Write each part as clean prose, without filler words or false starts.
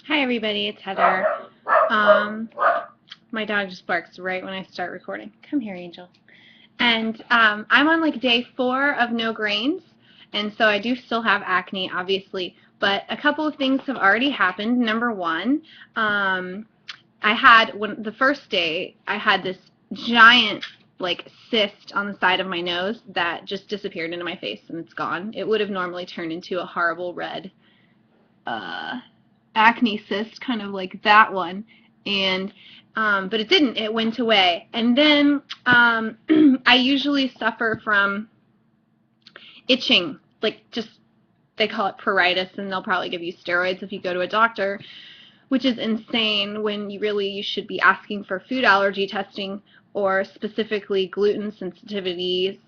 Hi everybody, it's Heather. My dog just barks right when I start recording. Come here, Angel. And I'm on like day 4 of no grains, and so I do still have acne, obviously. But a couple of things have already happened. Number one, the first day I had this giant like cyst on the side of my nose that just disappeared into my face and it's gone. It would have normally turned into a horrible red acne cyst, kind of like that one, and but it didn't. It went away. And then I usually suffer from itching, like just they call it pruritus, and they'll probably give you steroids if you go to a doctor, which is insane when you should be asking for food allergy testing or specifically gluten sensitivities,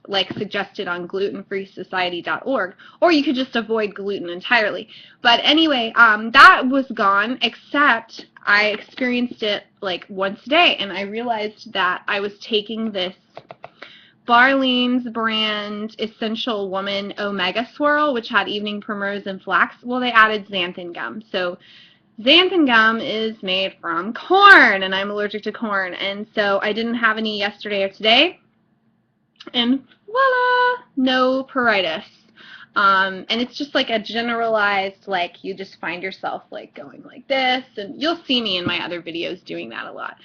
like suggested on glutenfreesociety.org, or you could just avoid gluten entirely. But anyway, that was gone, except I experienced it like once a day, and I realized that I was taking this Barlean's brand Essential Woman Omega Swirl, which had evening primrose and flax. Well, they added xanthan gum. So xanthan gum is made from corn, and I'm allergic to corn, and so I didn't have any yesterday or today, and voila, no pruritus. And it's just like a generalized, like you just find yourself like going like this, and you'll see me in my other videos doing that a lot.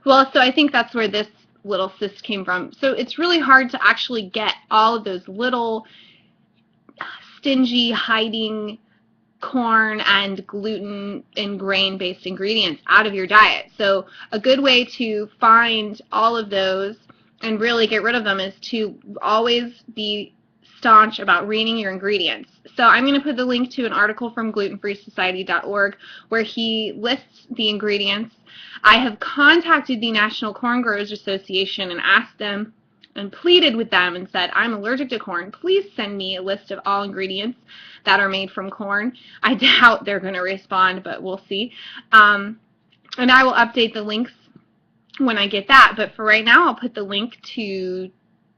Well, so I think that's where this little cyst came from. So it's really hard to actually get all of those little stingy, hiding corn and gluten and grain-based ingredients out of your diet. So a good way to find all of those and really get rid of them is to always be staunch about reading your ingredients. So I'm going to put the link to an article from glutenfreesociety.org where he lists the ingredients. I have contacted the National Corn Growers Association and asked them and pleaded with them and said, I'm allergic to corn. Please send me a list of all ingredients that are made from corn. I doubt they're going to respond, but we'll see. And I will update the links when I get that. But for right now, I'll put the link to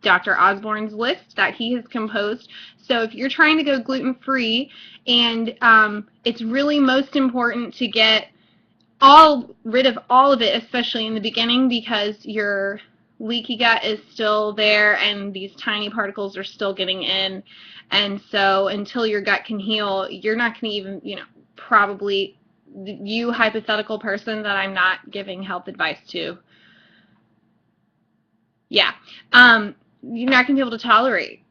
Dr. Osborne's list that he has composed. So if you're trying to go gluten-free, and it's really most important to get rid of all of it, especially in the beginning, because your leaky gut is still there and these tiny particles are still getting in. And so until your gut can heal, you're not going to even, probably, you hypothetical person that I'm not giving health advice to, yeah, you're not going to be able to tolerate,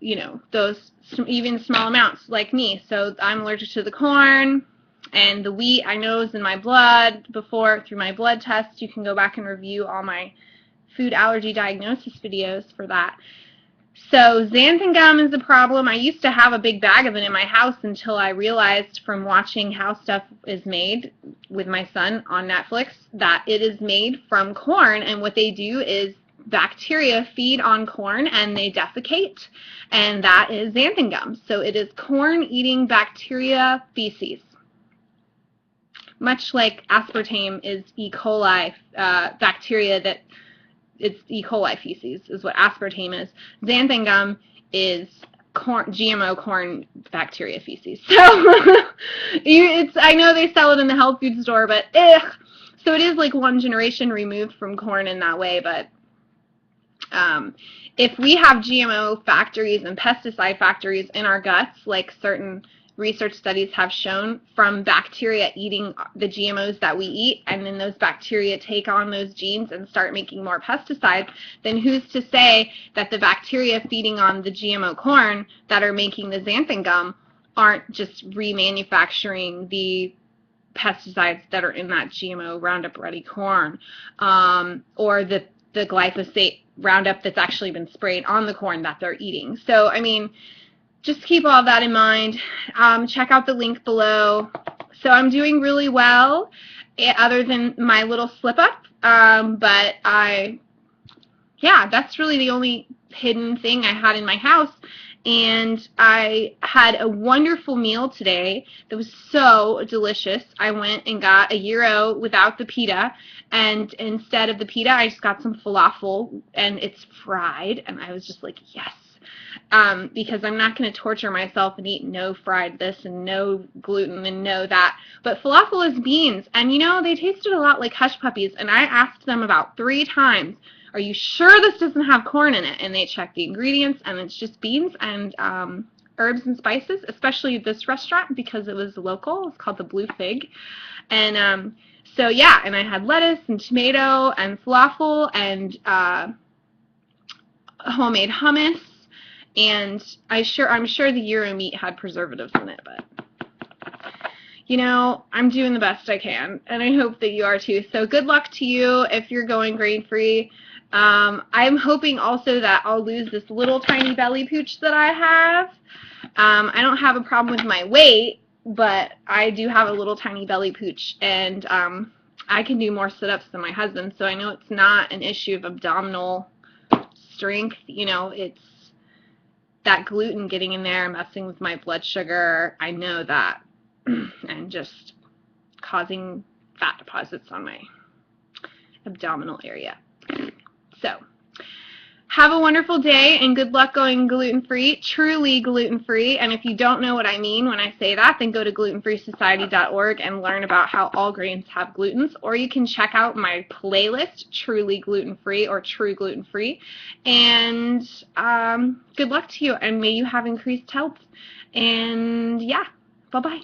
those even small amounts like me. So I'm allergic to the corn and the wheat. I know is in my blood before through my blood test. You can go back and review all my food allergy diagnosis videos for that. So xanthan gum is a problem. I used to have a big bag of it in my house until I realized from watching how stuff is made with my son on Netflix that it is made from corn, and what they do is bacteria feed on corn and they defecate, and that is xanthan gum. So it is corn-eating bacteria feces. Much like aspartame is E. coli bacteria that it's E. coli feces is what aspartame is. Xanthan gum is GMO corn bacteria feces. So I know they sell it in the health food store, but so it is like one generation removed from corn in that way. But if we have GMO factories and pesticide factories in our guts, like certain research studies have shown, from bacteria eating the GMOs that we eat, and then those bacteria take on those genes and start making more pesticides, then who's to say that the bacteria feeding on the GMO corn that are making the xanthan gum aren't just remanufacturing the pesticides that are in that GMO Roundup Ready corn, or the glyphosate Roundup that's actually been sprayed on the corn that they're eating. So, I mean, just keep all that in mind. Check out the link below. So I'm doing really well, other than my little slip-up. But that's really the only hidden thing I had in my house. And I had a wonderful meal today that was so delicious. I went and got a gyro without the pita, and instead of the pita, I just got some falafel, and it's fried, and I was just like, yes. because I'm not going to torture myself and eat no fried this and no gluten and no that. But falafel is beans, and you know, they tasted a lot like hush puppies, and I asked them about 3 times, are you sure this doesn't have corn in it? And they checked the ingredients, and it's just beans and herbs and spices, especially this restaurant because it was local. It's called the Blue Fig. And so yeah, and I had lettuce and tomato and falafel and homemade hummus, and I'm sure the gyro meat had preservatives in it, but you know, I'm doing the best I can, and I hope that you are too. So good luck to you if you're going grain-free. I'm hoping also that I'll lose this little tiny belly pooch that I have. I don't have a problem with my weight, but I do have a little tiny belly pooch, and I can do more sit-ups than my husband, so I know it's not an issue of abdominal strength. You know, it's that gluten getting in there, messing with my blood sugar. I know that, and just causing fat deposits on my abdominal area. So have a wonderful day, and good luck going gluten-free, truly gluten-free. And if you don't know what I mean when I say that, then go to glutenfreesociety.org and learn about how all grains have glutens. Or you can check out my playlist, Truly Gluten-Free or True Gluten-Free. And good luck to you, and may you have increased health. And yeah, bye-bye.